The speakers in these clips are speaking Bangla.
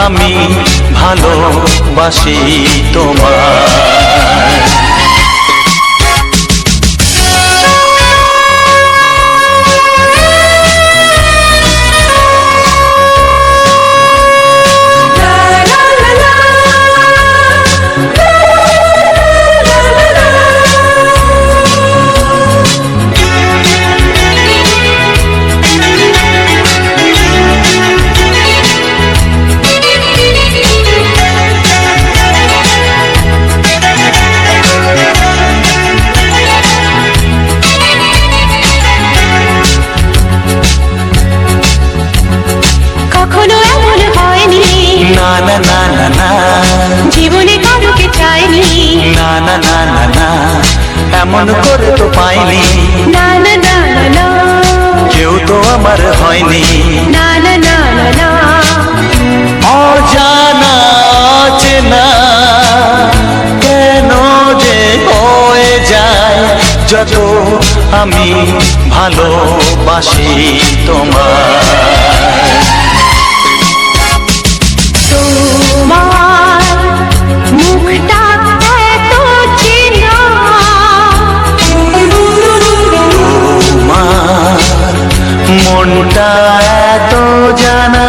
আমি ভালোবাসি তোমায়। না না না না, জীবনে কারোকে চাইনি। না না না না না, এমন করে তো পাইনি। না না না না না, কেউ তো আমার হয়নি। না না না না না, অজানা অচেনা কেন যে হয়ে যায় যত আমি ভালোবাসি তোমায়। তোমার মুখটা এত চেনা, তোমার মনটা এত জানা,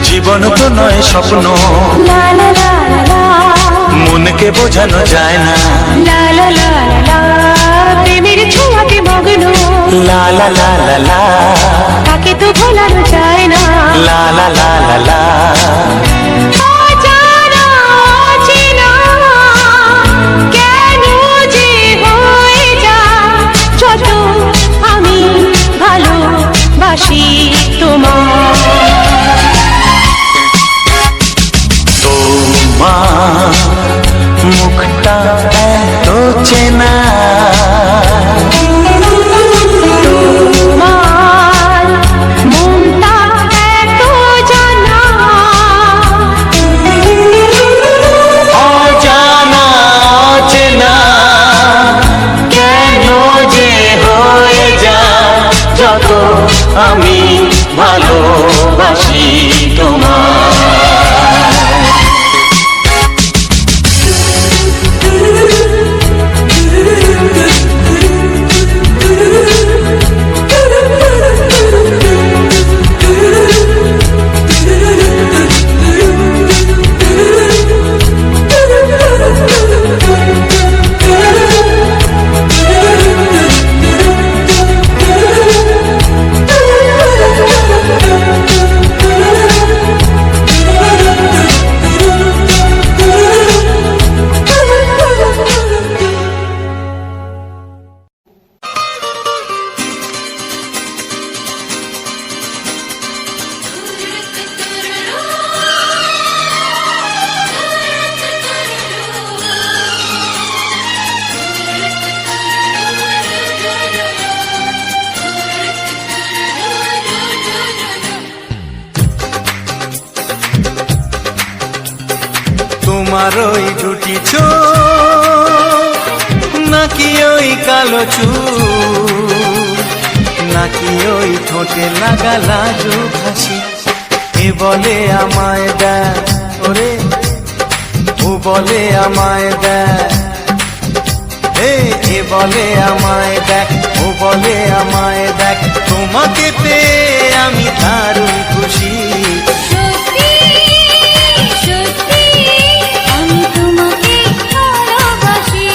জীবন তো নয় স্বপ্ন, লা লা লা লা, মনকে বোঝানো যায় না। লা লা লা লা, প্রেমের ছোঁয়াতে মগ্ন, লা লা লা লা লা, তাকে তো ভোলানো যায় না। লা লা লা লা লা, অজানা অচেনা কেন যে হয়ে যায় যত আমি ভালোবাসি তোমায়। তোমার মুখটা এত চেনা, তোমার মনটা এত জানা, অজানা অচেনা কেন যে হয়ে যায় যত আমি ভালোবাসি তোমায়। তোমার ওই দুটি চোখ নাকি ওই কালো চুল, নাকি ওই ঠোঁটে লাগা লাজুক হাসি, এ বলে আমায় দেয় ওরে, ও বলে আমায় দেয়, এ বলে আমায় দেখ, ও বলে আমায় দেখ, তোমাকে পেয়ে আমি দারুণ খুশি। সত্যি সত্যি আমি তোমাকে ভালোবাসি।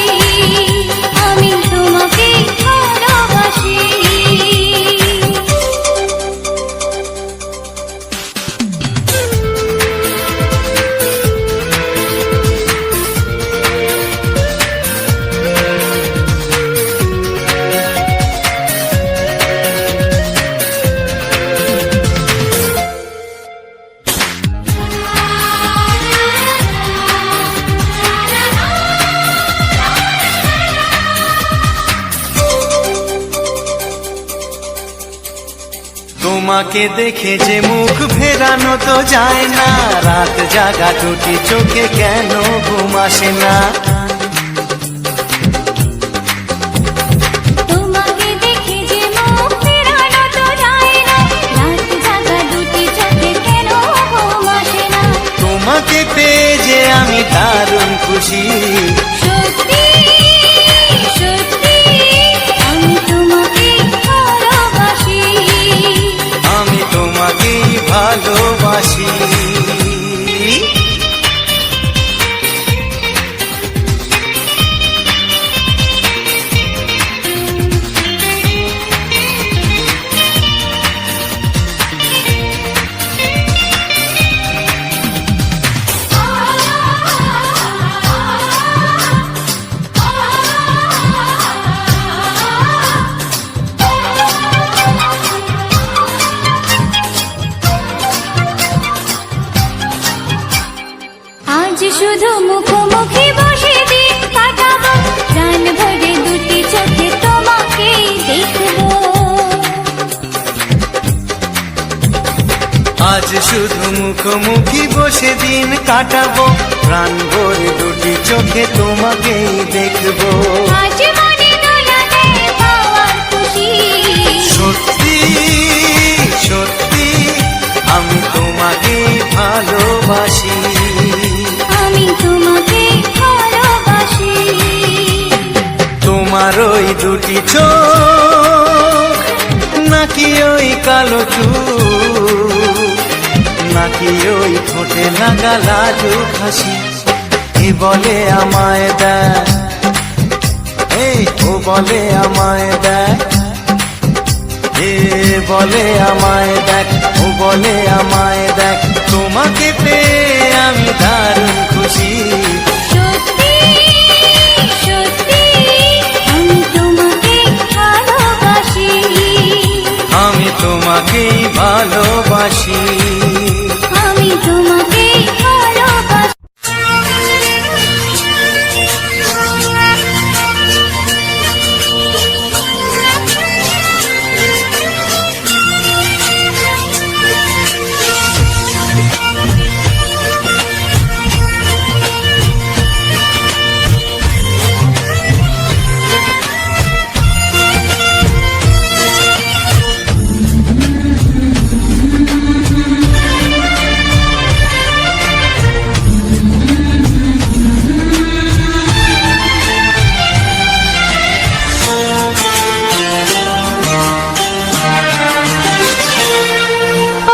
তোমাকে দেখে যে মুখ ফেরানো তো যায় না, রাত জাগা দুটি চোখে কেন ঘুম আসে না। তোমাকে দেখে যে মুখ ফেরানো তো যায় না, রাত জাগা দুটি চোখে কেন ঘুম আসে না। তোমাকে পেয়ে যে আমি দারুণ খুশি, সত্যি সত্যি আমি তোমাকে ভালোবাসি, আমি তোমাকেই ভালোবাসি। আজ শুধু মুখোমুখি বসে দিন কাটাবো, প্রাণ ভরে দুটি চোখে তোমাকে দেখবো। আজ শুধু মুখোমুখি বসে দিন কাটাবো, প্রাণ ভরে দুটি চোখে তোমাকেই দেখবো। আজ মনে দোলাতে পাওয়ার খুশি, সত্যি সত্যি আমি তোমাকেই ভালোবাসি, আমি তোমাকে ভালোবাসি। তোমার ওই দুটি চোখ নাকি ওই কালো চুল, নাকি ওই ঠোঁটে লাগা লাজুক হাসি, এ বলে আমায় দেয়, এই ও বলে আমায় দেয়, এ বলে আমায় দেখ, ও বলে আমায় দেখ, তোমাকে পেয়ে আমি দারুণ খুশি। সত্যি সত্যি আমি তোমাকে ভালোবাসি, আমি তোমাকেই ভালোবাসি, আমি তোমাকে ভালোবাসি।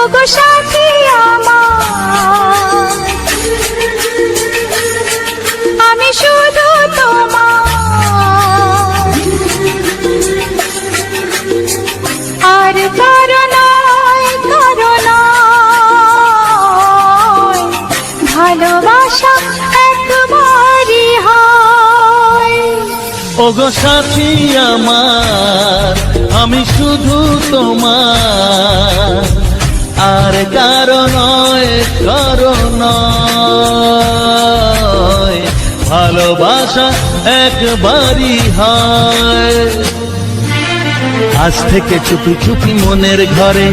ওগো সাথী আমার, আমি শুধু তোমার, আর কারো নয়, কারো নয়, ভালোবাসা একবারই হয়। ওগো সাথী আমার, আমি শুধু তোমার, আর কারো নয়, কারো নয়, ভালোবাসা একবারই হয়। আজ থেকে চুপি চুপি মনের ঘরে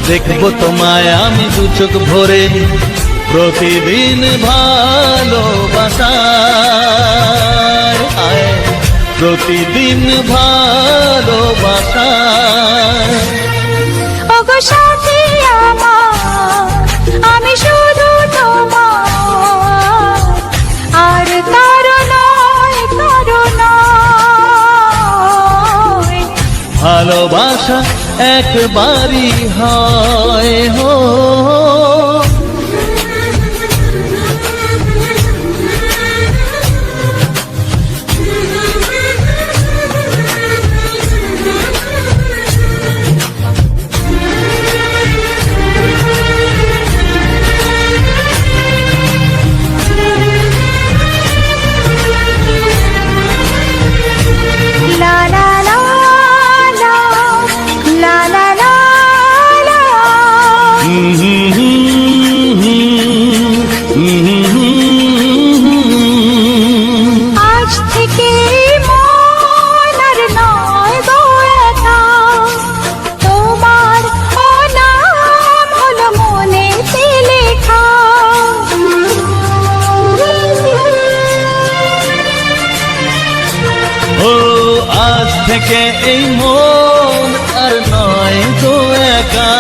দেখবো তোমায় আমি দু চোখ ভরে, প্রতিদিন ভালোবাসার আয়, প্রতিদিন ভালোবাসার। ওগো সাথী আমার, আমি শুধু তোমার, আর কারো নয়, কারো নয়, ভালোবাসা একবারই হয় হো। লা লা লা লা, লা লা লা লা। আজ থেকে মন আর নয় গো একা, তোমার থেকে এই মন আর নয় গো একা,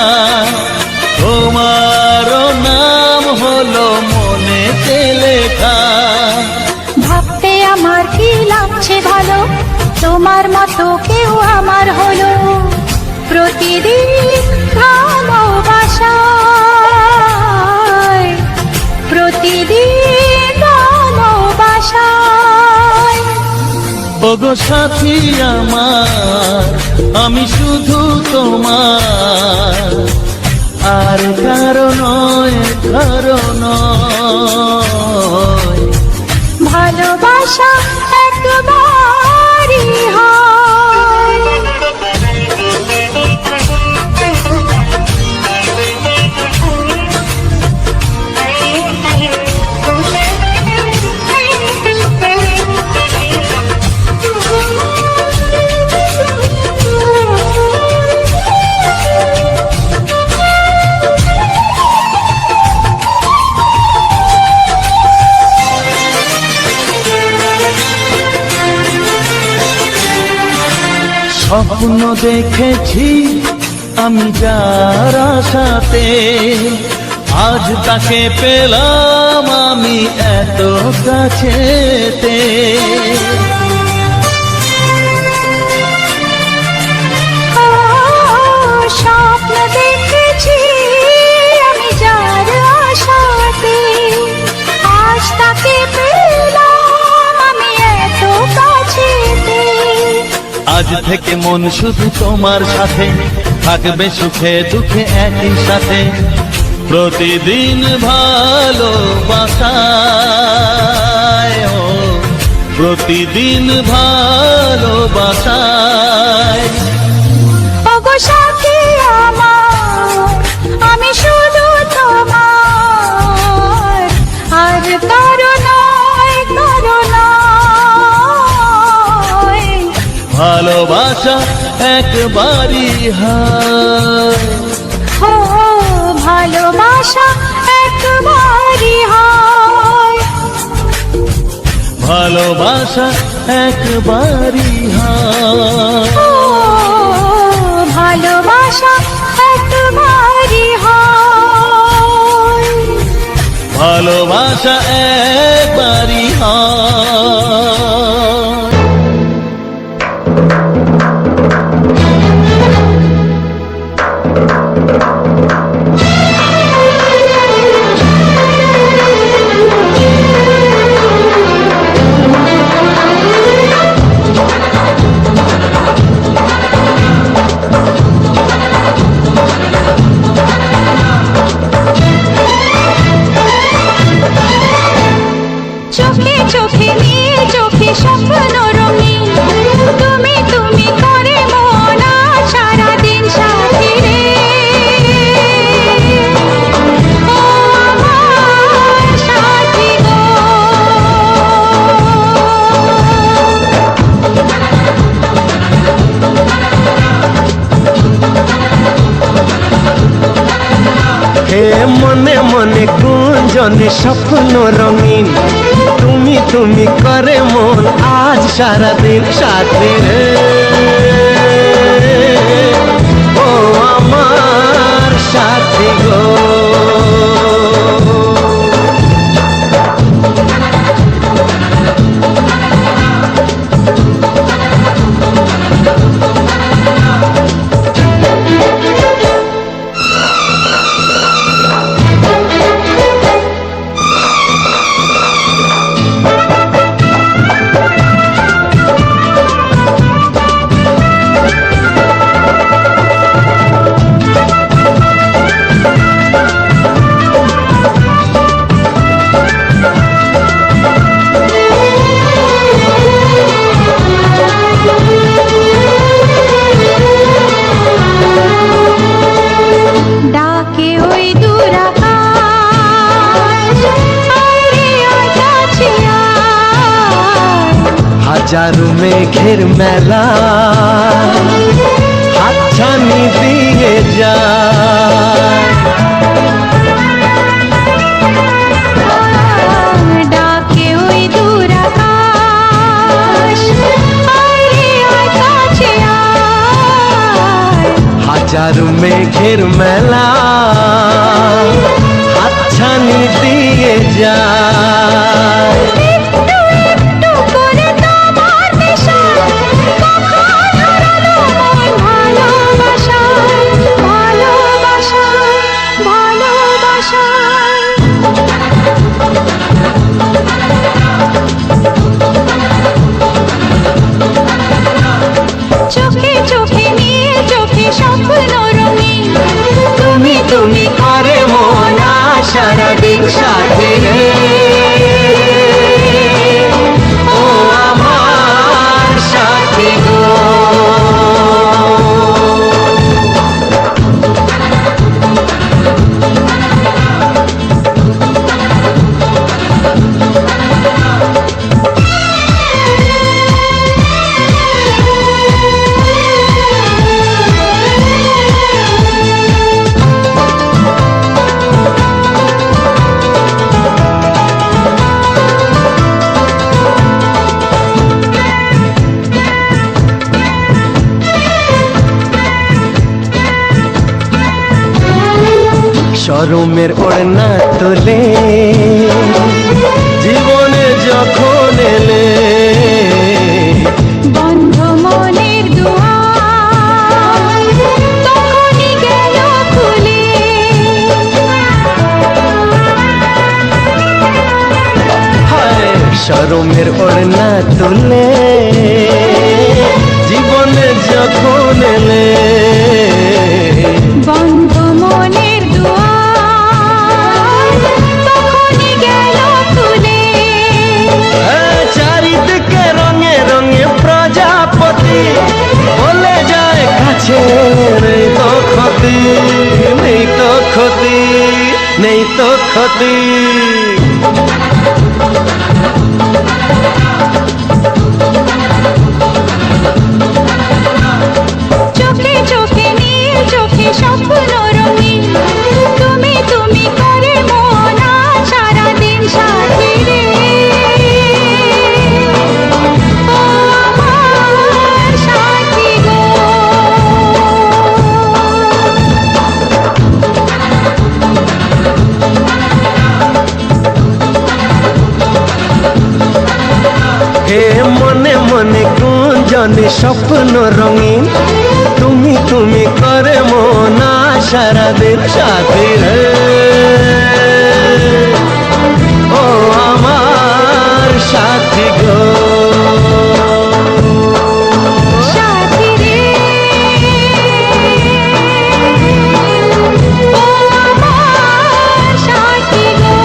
তোমারও নাম হলো মনেতে লেখা। ভাবতে আমার কি লাগছে ভালো, তোমার মতো কেউ আমার হলো। প্রতিদিন ভালোবাসায়, প্রতিদিন ভালোবাসায়। ওগো সাথী আমার, আমি শুধু তোমার, আর কারো নয়, কারো নয়। ভালোবাসা একবারই হয়। স্বপ্ন দেখেছি আমি যার আশাতে, আজ তাকে পেলাম আমি এত কাছেতে। স্বপ্ন দেখেছি আমি যার আশাতে, আজ তাকে পেলাম আমি এত কাছেতে। আজ থেকে মন শুধু তোমার সাথে, থাকবে সুখে দুঃখে একই সাথে। প্রতিদিন ভালোবাসায়, ও প্রতিদিন ভালোবাসায়। ওগো সাথী আমার, আমি শুধু তোমার, আর কারো নয়, কারো নয়। ভালোবাসা একবারই হয়, ও ভালোবাসা একবারই হয়। ভালোবাসা একবারই হয়, ও ভালোবাসা একবারই হয়। ভালোবাসা একবারই হয়। চোখে চোখে নীল, চোখে স্বপ্ন রঙিন, তুমি তুমি করে মন আজ সারাদিন সাথী রে। ও আমার সাথী গো। হে মনে মনে গুঞ্জনে স্বপ্ন রঙিন, তুমি তুমি করে মন আজ সারাদিন সাথে রে। ও আমার সাথী গো। ডাকে ওই দূর আকাশ, আরে আয় কাছে আয়। হাজারো মেঘের মেলা হাতছানি দিয়ে যায়। ডাকে ওই দূর আকাশ, আরে আয় কাছে মেঘের মেলা হাতছানি দিয়ে যায়। একটু একটু করে তোমার নেশা, কখন হারালো মন ভালোবাসায়, ভালোবাসায়, ভালোবাসায়। চোখে চোখে নীল, চোখে স্বপ্ন রঙিন, তুমি তুমি করে মন সারাদিন সাথে রে। ও আমার সাথী গো। শরমের ওড়না তোলে জীবনে যখন এলে, বন্ধ মনের দুয়ার তখনই গেল খুলে। হায় শরমের ওড়না তোলে জীবনে যখন এলে, বন্ধ মনের দুয়ার তখনই গেল খুলে। চারিদিকে রঙে রঙে প্রজাপতি বলে যায় কাছে, নেই তো ক্ষতি, নেই তো ক্ষতি, নেই তো ক্ষতি। চোখে চোখে নীল, চোখে স্বপ্ন রঙিন, তুমি তুমি করে মন সারাদিন সাথী রে। ও আমার সাথী গো। হে মনে মনে গুঞ্জনে স্বপ্ন রঙিন, তুমি তুমি করে মন সারাদিন সাথী রে। ও আমার সাথী গো। সাথী রে, ও আমার সাথী গো।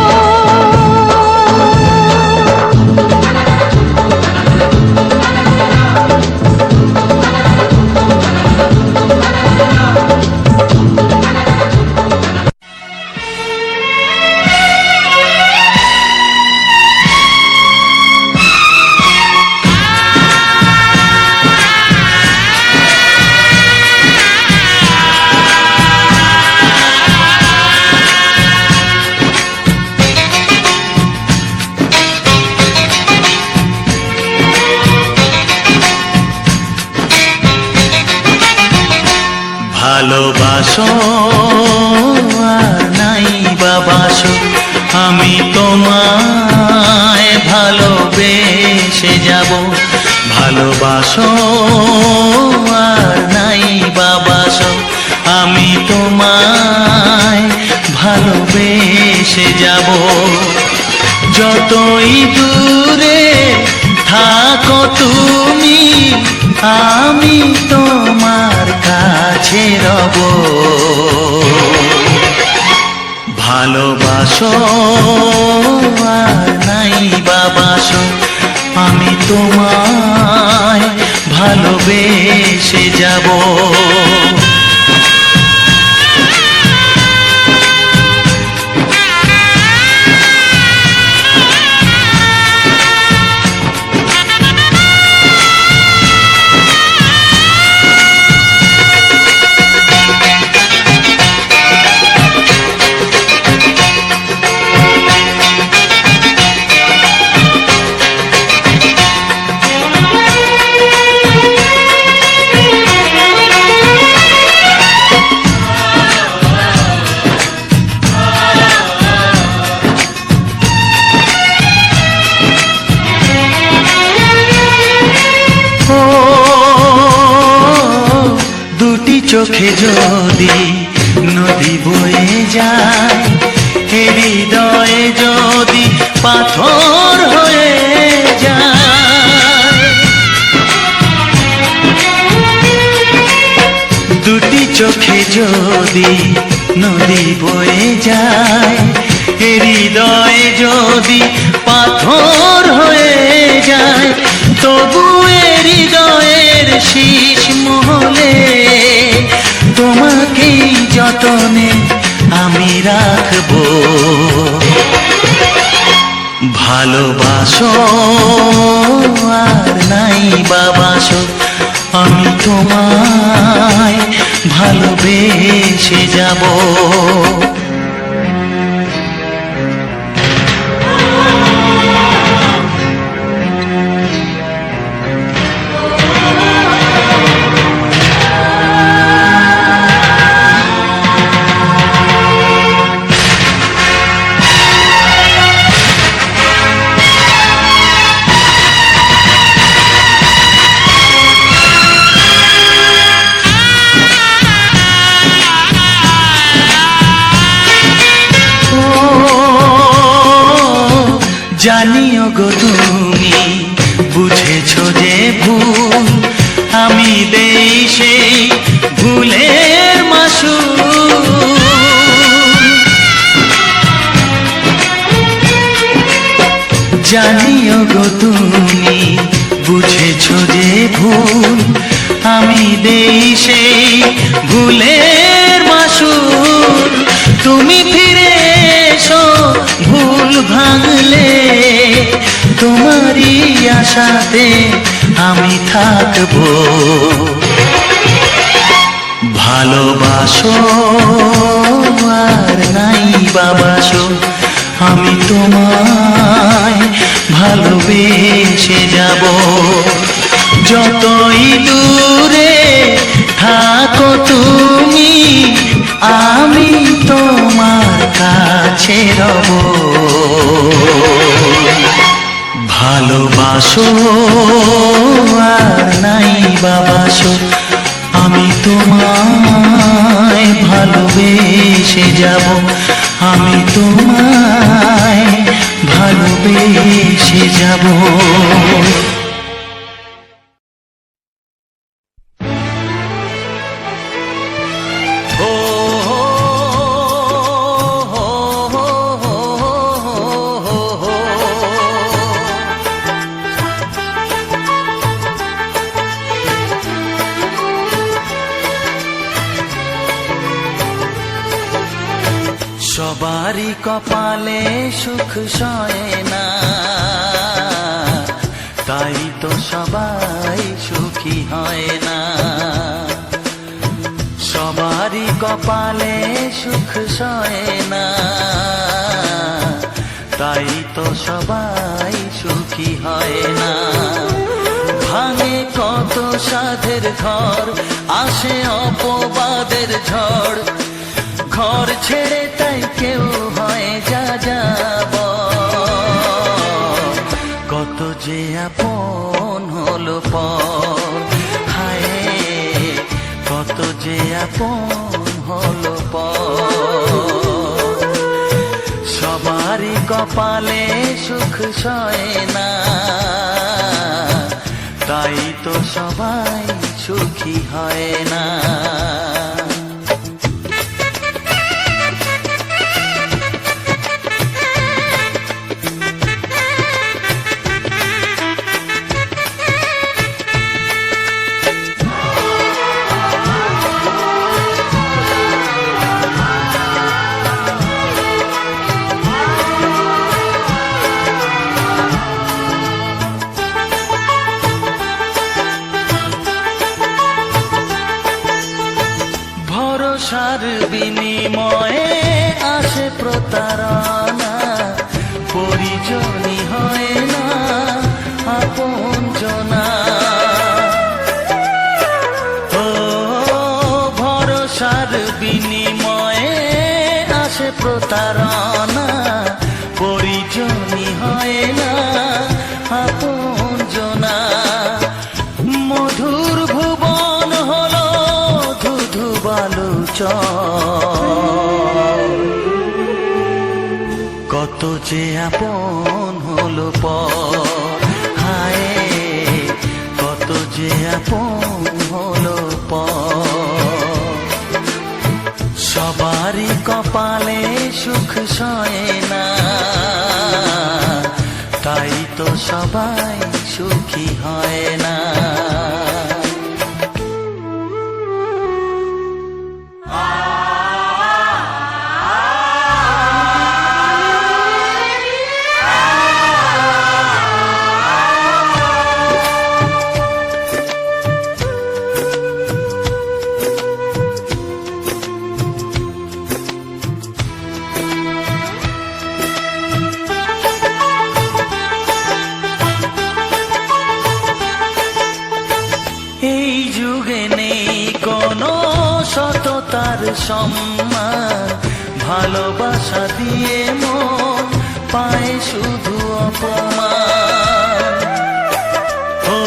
ভালোবাসো আর নাই বাবাসো, আমি তোমায় ভালোবেসে যাব। ভালোবাসো আর নাই বাবাসো, আমি তোমায় ভালোবেসে যাব। যতই দূরে থাকো তুমি, আমি তোমার কাছে রব। ভালোবাসো আর নাই বাবাসো, আমি তোমায় ভালোবেসে যাব। চোখে যদি নদী বয়ে যায়, হৃদয়ে যদি পাথর হয়ে যায়, দুটি চোখে যদি নদী বয়ে যায়, হৃদয়ে যদি পাথর হয়ে যায়, তবু হৃদয়ের শীষ মহলে তোমাকেই যতনে আমি রাখবো। ভালোবাসো আর নাই বাবাসো, আমি তোমায় ভালোবেসে যাব। জানিও গো তুমি বুঝেছো যে ভুল, আমি দেই সেই ভুলের মাসুল। জানিও গো তুমি বুঝেছো যে ভুল, আমি দেই সেই ভুলের মাসুল। তুমি ফিরে এসো ভুল ভাঙলে, তোমারই আশাতে আমি থাকবো। ভালোবাসো আর নাই বাবাসো, আমি তোমায় ভালোবেসে যাব। যতই দূরে থাকো তুমি, আমি তোমার কাছে রব। ভালোবাসো আর নাই বাবাসো, আমি তোমায় ভালোবেসে যাব। আমি তোমায় ভালোবেসে যাব। সবারই কপালে সুখ সয় না, তাই তো সবাই সুখী হয় না। সবারই কপালে সুখ সয় না, তাই তো সবাই সুখী হয় না। ভাঙে কত সাধের ঘর, আসে অপবাদের ঝড়। ঘর ছেড়ে তাই কেউ হয় যা যাব, কত যে আপন হলো পর। হায় কত যে আপন হলো পর। সবারই কপালে সুখ সয় না, তাই তো সবাই সুখী হয় না। ভরসার বিনিময়ে আসে প্রতারণা, পরিজনই হয় না আপনজনা। ও ভরসার বিনিময়ে আসে প্রতারণা, পরিজনই হয় না আপনজনা। মধুর ভুবন হলো ধুধু কত যে আপন হলো পর, হায় কত যে আপন হলো পর। সবারই কপালে সুখ সয় না, তাই তো সবাই সুখী হয় না। এই যুগে নেই কোনো সততার সম্মান, ভালোবাসা দিয়ে মন পায় শুধু অপমান। ও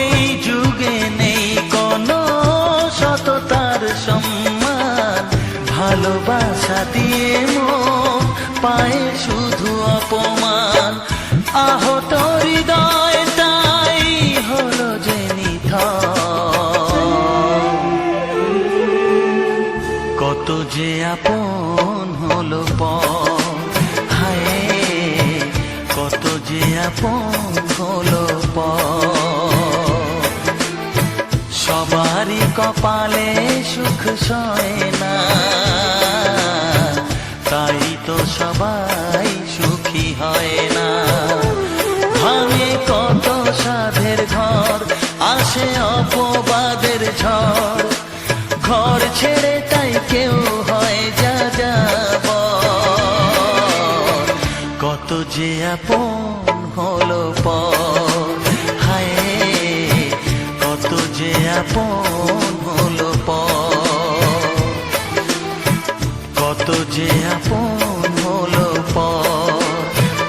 এই যুগে নেই কোনো সততার সম্মান, ভালোবাসা দিয়ে মন পায় শুধু অপমান। আহত হৃদয় তাই হলো যে কত যে আপন হলো পর, হায় কত যে আপন হলো পর। সবারই কপালে সুখ সয় না, তাই তো সবাই সুখী হয় না। ভাঙে কত সাধের ঘর, আসে অপবাদের ঝড়, ঘর ছেড়ে তাই কেউ হয় যা যাবার। কত যে আপন হলো পর, হায় কত যে আপন হলো পর। কত যে আপন হলো পর,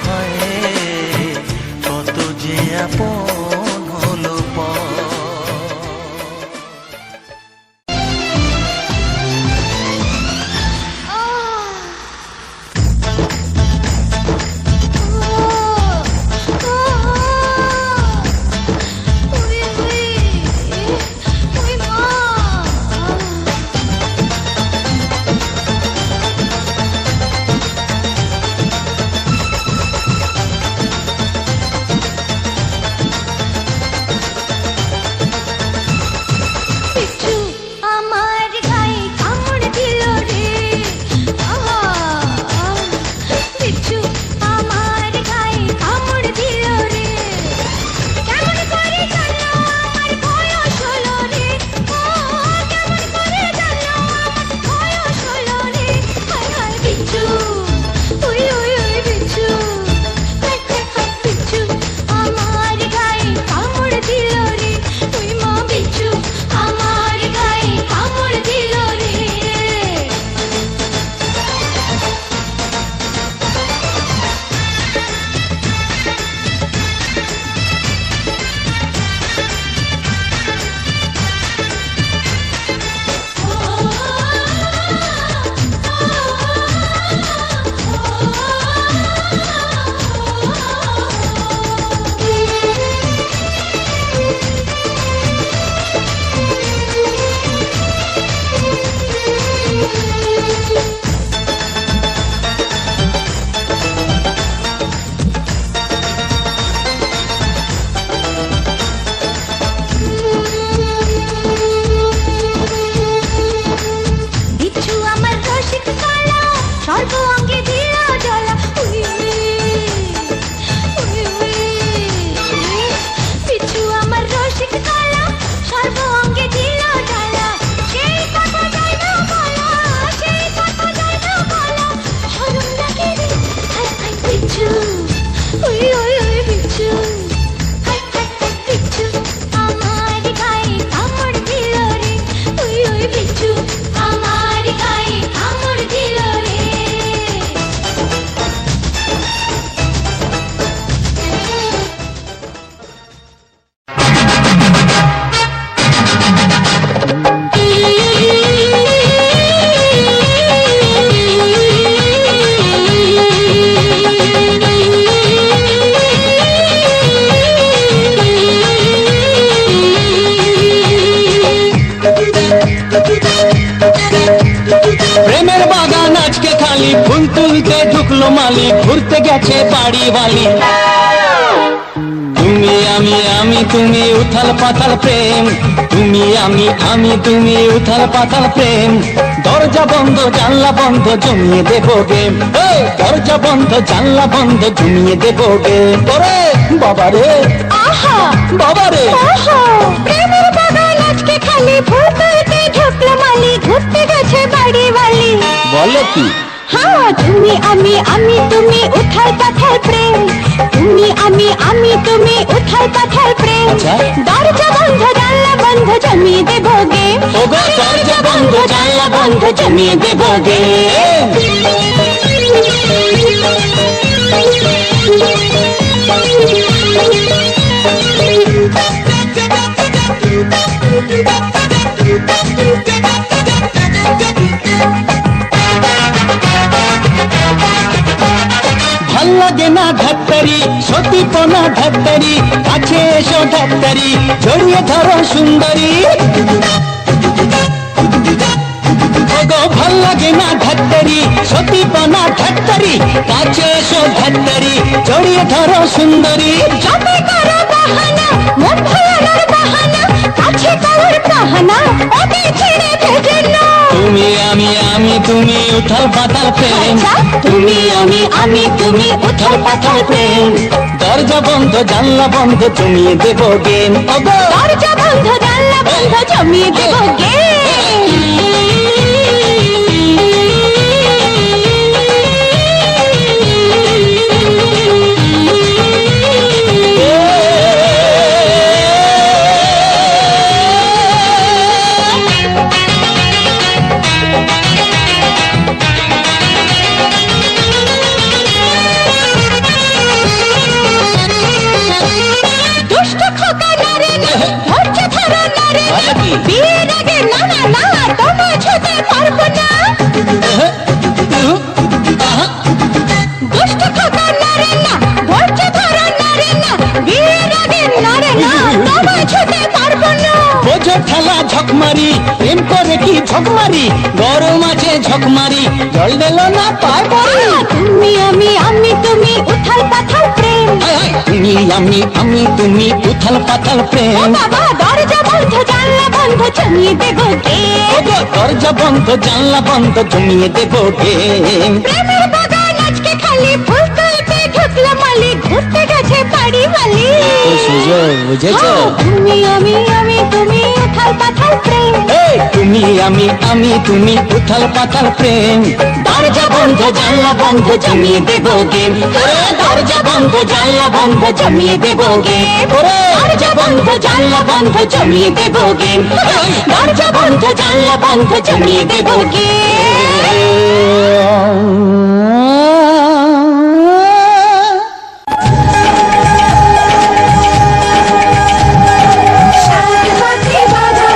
হায় কত যে আপন হলো পর। প্রেমের বাগান আজকে খালি, ফুল তুলতে ঢুকলো মালি, ঘুরতে গেছে বাড়ি বালি। তুমি আমি তুমি উথাল পাতাল প্রেম, তুমি আমি তুমি উথাল পাতাল প্রেম। দরজা বন্ধ জানলা বন্ধ জমিয়ে দেবো গেম, দরজা বন্ধ জানলা বন্ধ জমিয়ে দেবো গেম। ওরে বাবারে আহা বাবারে, আহা প্রেমের বাগান আজকে খালি, ফুল তুলতে ঢুকলো মালি, ঘুরতে গেছে বাড়ি বালি। বলো কি? হ্যাঁ তুমি আমি তুমি উথাল পাথাল প্রেম, তুমি আমি তুমি উথাল পাথাল প্রেম। আচ্ছা। দরজা বন্ধ জানলা বন্ধ জমিয়ে দেবো গেম, ওগো দরজা বন্ধ জানলা বন্ধ জমিয়ে দেবো গেম। ভাল লাগে না ধাত্তারি, সতীপনা ধাত্তারি, কাছে এসো ধাত্তারি, জড়িয়ে ধরো সুন্দরী। ওগো ভাল লাগে না ধাত্তারি, সতীপনা ধাত্তারি, কাছে এসো ধাত্তারি, জড়িয়ে ধরো সুন্দরী। যবে করো বাহানা মন ভোলানোর বাহানা, কাছে পাওয়ার বাহানা ওকে ছেড়ে ভেজে না। তুমি আমি তুমি উথাল পাতাল প্রেম, তুমি আমি তুমি উথাল পাতাল প্রেম। দরজা বন্ধ জানলা বন্ধ জমিয়ে দেবো গেম, ওগো দরজা বন্ধ জানলা বন্ধ জমিয়ে দেবো দুষ্ট খোকা নারে না, ধৈর্য ধরো নারে না, বলো কি? বিয়ের আগে না না না তোমায় ছুতে পারবো না। দুষ্ট খোকা নারে না, ধৈর্য ধরো নারে না, বিয়ের আগে নারে না তোমায় ছুতে পারবো না। বোঝো ঠেলা ঝকমারি, প্রেম করে কি ঝকমারি, গরম আছে ঝকমারি, জল দিল না পায় পরি। তুমি আমি তুমি উথাল পাথাল প্রেম, তুমি আমি তুমি উথাল পাতাল ও প্রেম। বাবা দরজা বন্ধ জানলা বন্ধ জমিয়ে দেবো গেম। ওগো দরজা বন্ধ জানলা বন্ধ জমিয়ে দেবো গেম। প্রেমের বাগান আজকে খালি, ফুল তুলতে ঢুকলো মালি, ঘুরতে গেছে বাড়ি বালি। তো সুযোগ বুঝেছো? তুমি আমি তুমি উথাল পাথাল প্রেম, এই তুমি আমি তুমি উথাল পাতাল প্রেম। দরজা বন্ধ জানলা বন্ধ জমিয়ে দেবো গেম, দরজা বন্ধ জানলা বন্ধ জমিয়ে দেবো গেম। দরজা বন্ধ জানলা বন্ধ জমিয়ে দেবো গেম, দরজা বন্ধ জানলা বন্ধ জমিয়ে দেবো গেম। সাত পাখি বাঁধা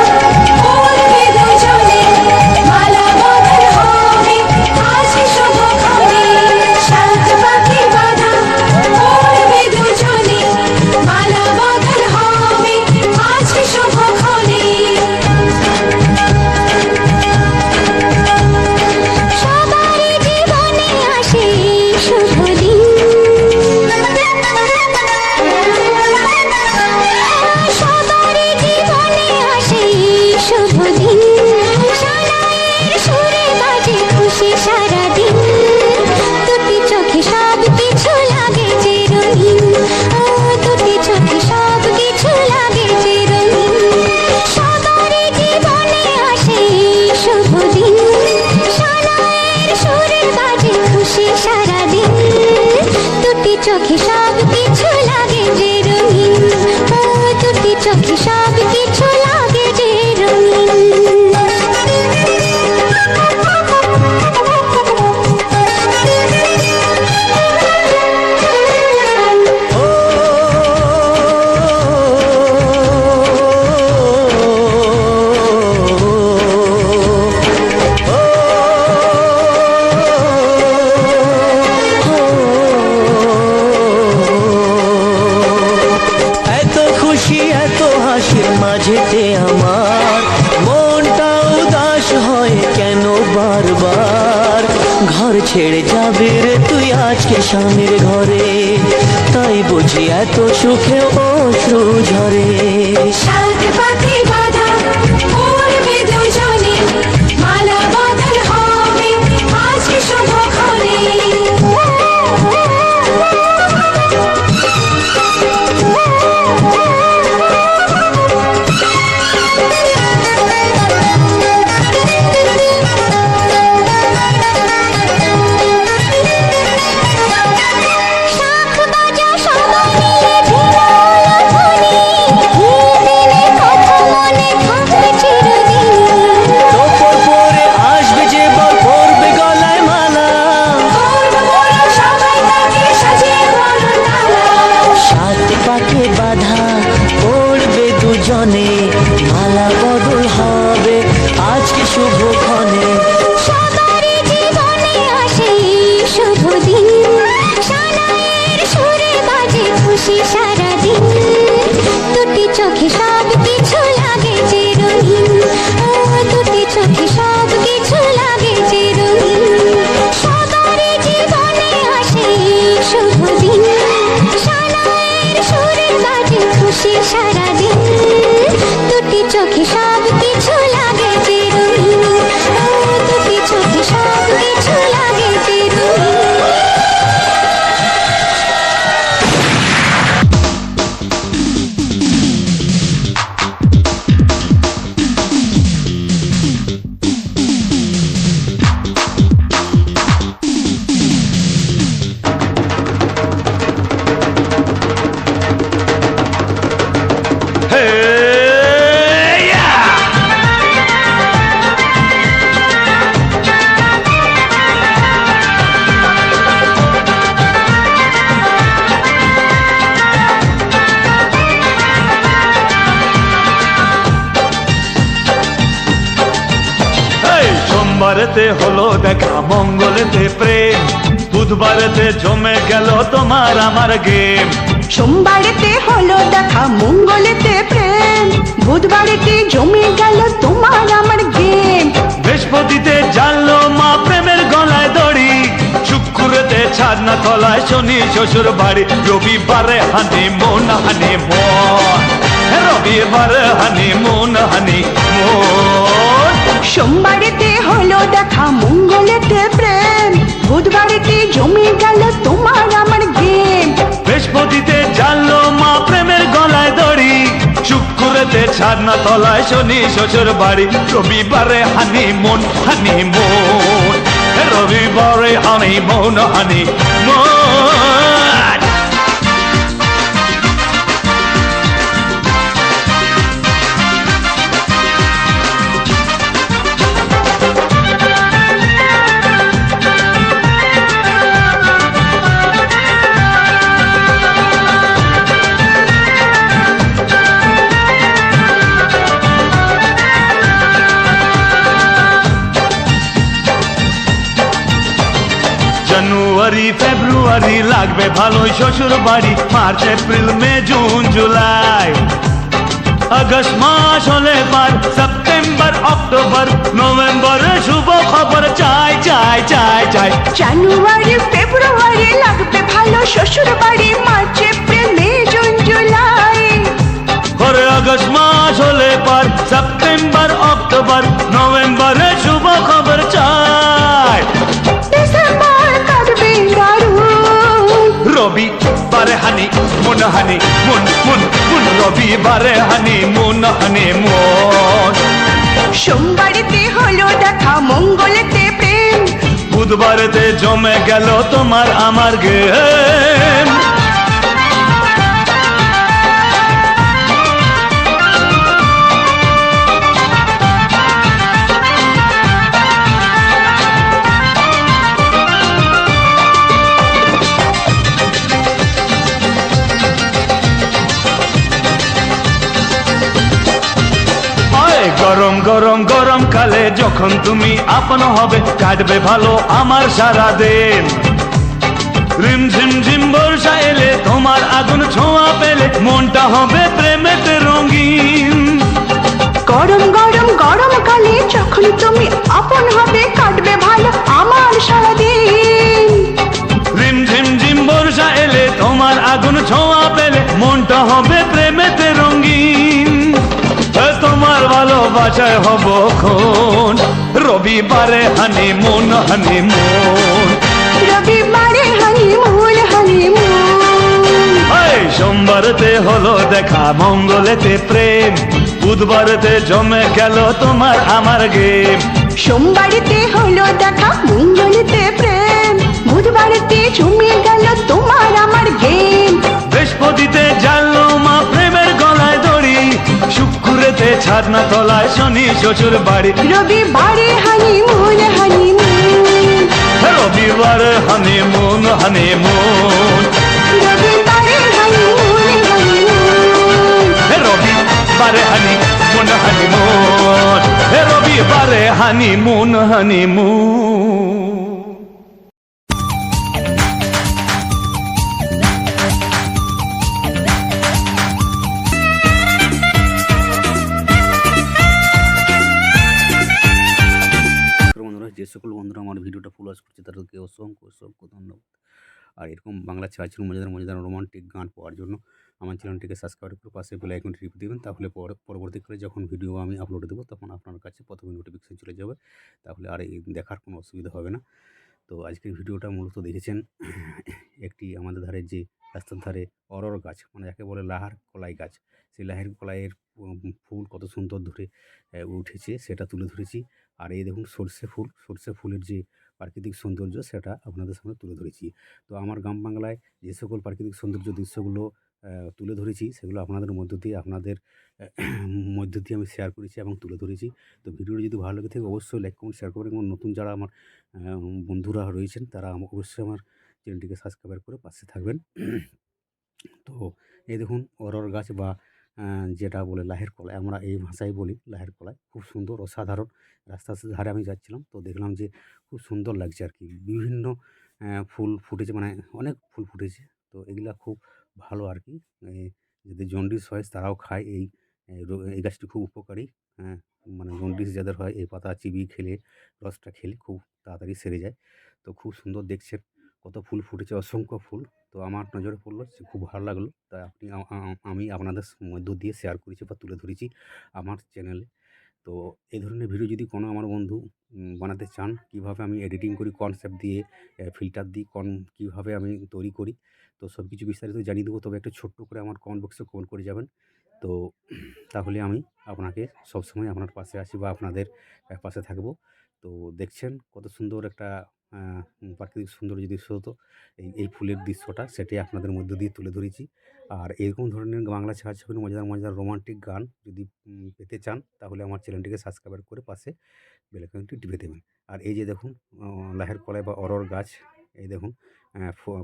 উড়বে দুজনে, মালা বদল হবে আজ শুভক্ষণে। সাত পাখি বাঁধা উড়বে দুজনে, মালা বদল হবে আজ শুভক্ষণে। বারবার ঘর ছেড়ে যাবে রে তুই আজকে স্বামীর ঘরে, তাই বুঝি এত সুখে অশ্রু ঝরে। সাত পাতে বাঁধা পড়বে দুজনে, মালা বদল হবে আজকে শুভক্ষণে। শাঁখ বাজা সবাই মিলে ঢোল ধ্বনি, এই দিনে কথা মনে থাকবে চিরদিন। তোপর পরে আসবে যে বর পরবে গলায় মালা, করব বড় সবাই তাকে সাজিয়ে বরণডালা। সাত পাকে বাঁধা পড়বে দুজনে, মালা বদল হবে আজকে শুভক্ষণে। সবারই জীবনে আসে এই শুভ দিন, সানাইয়ের সুরে বাজে খুশি সারাদিন। দুটি চোখে সব কিছু লাগে যে রঙিন, দুটি চোখে সব কিছু লাগে যে রঙিন। সবারই জীবনে আসে এই শুভ দিন, সানাইয়ের সুরে বাজে খুশি সারাদিন। দুটি চোখে সব কিছু লাগে যে রঙিন, দুটি চোখে সব কিছু লাগে যে রঙিন। সোমবারেতে হলো দেখা, মঙ্গলেতে প্রেম, বুধবারেতে জমে গেল তোমার আমার গেম। সোমবারেতে হলো দেখা, মঙ্গলেতে প্রেম, বুধবারেতে জমে গেল তোমার আমার গেম। বৃহস্পতিতে জানলো মা প্রেমের গলায় দড়ি, শুক্রতে ছাদনা তলায় শনি শ্বশুর বাড়ি, রবিবারে হানিমুন হানিমুন, রবিবারে হানিমুন হানিমুন। সোমবারেতে হলো দেখা, মঙ্গলেতে প্রেম, বুধবারেতে জমে গেল তোমার আমার গেম। বৃহস্পতিতে জানলো মা প্রেমের গলায় দড়ি, শুক্রতে ছাদনা তলায় শনি শ্বশুর বাড়ি, রবিবারে হানিমুন হানিমুন, রবিবারে হানিমুন হানিমুন। জানুয়ারি ফেব্রুয়ারি লাগবে ভালোই শ্বশুর বাড়ি, মার্চ এপ্রিল মে জুন জুলাই, আগস্ট মাস হলে পার, সেপ্টেম্বর অক্টোবর নভেম্বরে শুভ খবর চাই চাই চাই চাই। জানুয়ারি ফেব্রুয়ারি লাগবে ভালো শ্বশুর বাড়ি, মার্চ এপ্রিল মে জুন জুলাই, পরে আগস্ট মাস হলে পার, সেপ্টেম্বর অক্টোবর নভেম্বরে শুভ খবর চাই। ডিসেম্বর কাটবে দারুণ, রবিবারে হানিমুন হানিমুন মুন মুন, রবিবারে হানিমুন হানিমুন। সোমবারেতে হলো দেখা, মঙ্গলেতে প্রেম, বুধবারেতে জমে গেল তোমার আমার গেম। গরম গরম গরম কালে যখন তুমি আপন হবে, কাটবে ভালো আমার সারা দিন। রিম ঝিম ঝিম বর্ষা এলে তোমার আগুন ছোঁয়া পেলে, মনটা হবে প্রেমেতে রঙিন। গরম গরম গরম কালে যখন তুমি আপন হবে, কাটবে ভালো বাজায় হব খন রবিবারে হানিমুন হানিমুন রবিবারে হানিমুন হানিমুন সোমবারতে হলো দেখা মঙ্গলেতে প্রেম বুধবারতে জমে গেল তোমার আমার গেম সোমবারেতে হলো দেখা মঙ্গলেতে প্রেম বুধবারেতে জমে গেল তোমার আমার গেম বৃহস্পতিতে জানলো মা প্রেমের গলায় দড়ি শুক্রেতে ছাদনা তলায় শনি শ্বশুর বাড়ি রবিবারে হানিমুন হানিমুন রবিবারে হানিমুন হানিমুন রবিবারে হানিমুন হানিমুন রবিবারে হানিমুন হানিমুন রবিবারে হানিমুন হানিমুন বন্ধুরা, যে সকল বন্ধুরা আমার ভিডিওটা ফুল ওয়াচ করছে তাদেরকে অসংখ্য অসংখ্য ধন্যবাদ। আর এরকম বাংলা ছায়াছবির মজাদার মজাদার রোমান্টিক গান পাওয়ার জন্য আমার চ্যানেলটিকে সাবস্ক্রাইব করে পাশে বেল আইকনটি টিপে দেবেন। তাহলে পরবর্তীকালে যখন ভিডিও আমি আপলোড দেবো তখন আপনার কাছে প্রথমে নোটিফিকেশন চলে যাবে। তাহলে আর এই দেখার কোনো অসুবিধা হবে না। তো আজকের ভিডিওটা মূলত দেখেছেন একটি আমাদের ধারে যে রাস্তার ধারে অরর গাছ, মানে যাকে বলে লাহার কলাই গাছ, সেই লাহের কলাইয়ের ফুল কত সুন্দর ধরে উঠেছে সেটা তুলে ধরেছি। আর এই দেখুন সর্ষে ফুলের যে প্রাকৃতিক সৌন্দর্য সেটা আপনাদের সামনে তুলে ধরেছি। তো আমার গ্রাম বাংলায় যে সকল প্রাকৃতিক সৌন্দর্য দৃশ্যগুলো তুলে ধরেছি সেগুলো আপনাদের মধ্য দিয়ে মধ্য দিয়ে আমি শেয়ার করেছি এবং তুলে ধরেছি। তো ভিডিওটি যদি ভালো লেগে থাকে অবশ্যই লাইক কমেন্ট শেয়ার করবেন এবং নতুন যারা আমার বন্ধুরা রয়েছেন তারা অবশ্যই আমার চ্যানেলটিকে সাবস্ক্রাইব করে পাশে থাকবেন। তো এই দেখুন অরর গাছ বা যেটা বলে লাহের কলাই, আমরা এই ভাষায় বলি লাহের কলাই, খুব সুন্দর অসাধারণ। রাস্তার ধারে আমি যাচ্ছিলাম তো দেখলাম যে খুব সুন্দর লাগছে আর কি, বিভিন্ন ফুল ফুটেছে, মানে অনেক ফুল ফুটেছে। তো এগুলা খুব ভালো আর কি, যদি জন্ডিস হয় তারাও খায় এই গাছটি খুব উপকারী। হ্যাঁ, মানে জন্ডিস যাদের হয় এই পাতা চিবিয়ে খেলে, রসটা খেলে খুব তাড়াতাড়ি সেরে যায়। তো খুব সুন্দর দেখছেন কত ফুল ফুটেছে, অসংখ্য ফুল। তো আমার নজরে পড়লো, যে খুব ভালো লাগলো, তাই আমি আপনাদের মধ্য দিয়ে শেয়ার করেছি বা তুলে ধরেছি আমার চ্যানেলে। তো এই ধরনের ভিডিও যদি কোনো আমার বন্ধু বানাতে চান, কীভাবে আমি এডিটিং করি, কনসেপ্ট দিয়ে, ফিল্টার দিই, কীভাবে আমি তৈরি করি, তো সব কিছু বিস্তারিত জানিয়ে দেবো। তবে একটা ছোট্ট করে আমার কমেন্ট বক্সে কমেন্ট করে যাবেন। তো তাহলে আমি আপনাকে সবসময় আপনার পাশে আছি বা আপনাদের পাশে থাকবো। তো দেখছেন কত সুন্দর একটা প্রাকৃতিক সৌন্দর্য দৃশ্য, তো এই ফুলের দৃশ্যটা সেটাই আপনাদের মধ্য দিয়ে তুলে ধরেছি। আর এরকম ধরনের বাংলা ছায়াছবির মজাদার মজাদার রোমান্টিক গান যদি পেতে চান তাহলে আমার চ্যানেলটিকে সাবস্ক্রাইব করে পাশে বেল আইকনটি টিপে দেবেন। আর এই যে দেখুন লাহের কলাই বা অরর গাছ, এই দেখুন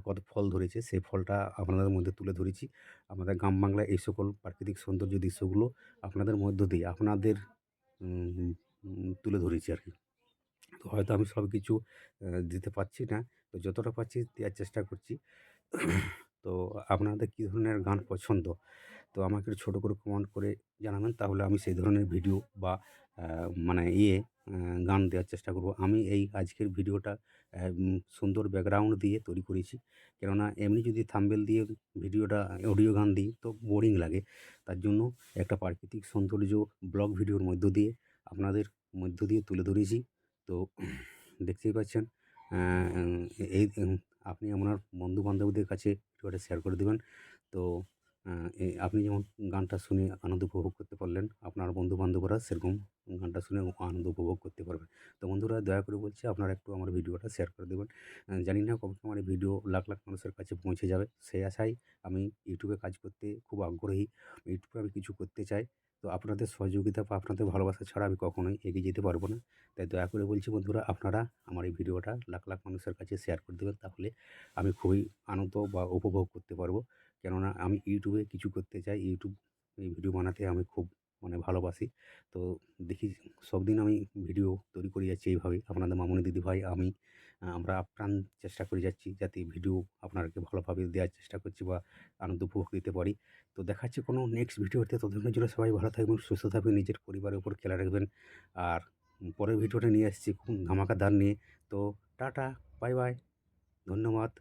কত ফল ধরেছে, সেই ফলটা আপনাদের মধ্যে তুলে ধরেছি। আমাদের গ্রাম বাংলায় এই সকল প্রাকৃতিক সৌন্দর্য দৃশ্যগুলো আপনাদের মধ্য দিয়ে আপনাদের তুলে ধরেছি আর কি। তো হয়তো আমি সব কিছু দিতে পারছি না, তো যতটা পারছি দেওয়ার চেষ্টা করছি। তো আপনাদের কী ধরনের গান পছন্দ, তো আমাকে একটু ছোটো করে কমেন্ট করে জানাবেন, তাহলে আমি সেই ধরনের ভিডিও বা মানে গান দেওয়ার চেষ্টা করব। আমি এই আজকের ভিডিওটা সুন্দর ব্যাকগ্রাউন্ড দিয়ে তৈরি করেছি, কেননা এমনি যদি থাম্বনেল দিয়ে ভিডিওটা অডিও গান দিই তো বোরিং লাগে। তার জন্য একটা প্রাকৃতিক সৌন্দর্য ব্লগ ভিডিওর মধ্য দিয়ে আপনাদের মধ্য দিয়ে তুলে ধরেছি। তো দেখতেই পাচ্ছেন, এই আপনি আপনার বন্ধু-বান্ধবদের কাছে ভিডিওটা শেয়ার করে দেবেন। তো আপনি যেমন গানটা শুনে আনন্দ উপভোগ করতে পারলেন, আপনার বন্ধু-বান্ধবরা সেরকম গানটা শুনে আনন্দ উপভোগ করতে পারবে। তো বন্ধুরা, দয়া করে বলছি আপনারা একটু আমার ভিডিওটা শেয়ার করে দেবেন। জানি না কবে আমার এই ভিডিও লাখ লাখ মানুষের কাছে পৌঁছে যাবে, সেই আশায় আমি ইউটিউবে কাজ করতে খুব আগ্রহী। ইউটিউবে আমি কিছু করতে চাই। তো আপনাদের সহযোগিতা বা আপনাদের ভালোবাসা ছাড়া আমি কখনোই এগিয়ে যেতে পারবো না। তাই দয়া করে বলছি বন্ধুরা, আপনারা আমার এই ভিডিওটা লাখ লাখ মানুষের কাছে শেয়ার করে দেবেন, তাহলে আমি খুবই আনন্দ বা উপভোগ করতে পারবো। কেননা আমি ইউটিউবে কিছু করতে চাই, এই ভিডিও বানাতে আমি খুব মানে ভালোবাসি। তো দেখি সব দিন আমি ভিডিও তৈরি করে যাচ্ছি এইভাবেই। আপনাদের মামনি দিদিভাই আমি আমরা আপ্রাণ চেষ্টা করে যাচ্ছি যাতে ভিডিও আপনাদেরকে ভালোভাবে দেওয়ার চেষ্টা করছি বা আনন্দ উপভোগ দিতে পারি। তো দেখা হচ্ছে কোনো নেক্সট ভিডিওতে, ততদিনের জন্য সবাই ভালো থাকবেন, সুস্থ থাকবেন, নিজের পরিবারের উপর খেয়াল রাখবেন। আর পরের ভিডিওটা নিয়ে আসছি খুব ধামাকাদার নিয়ে। তো টাটা, বাই বাই, ধন্যবাদ।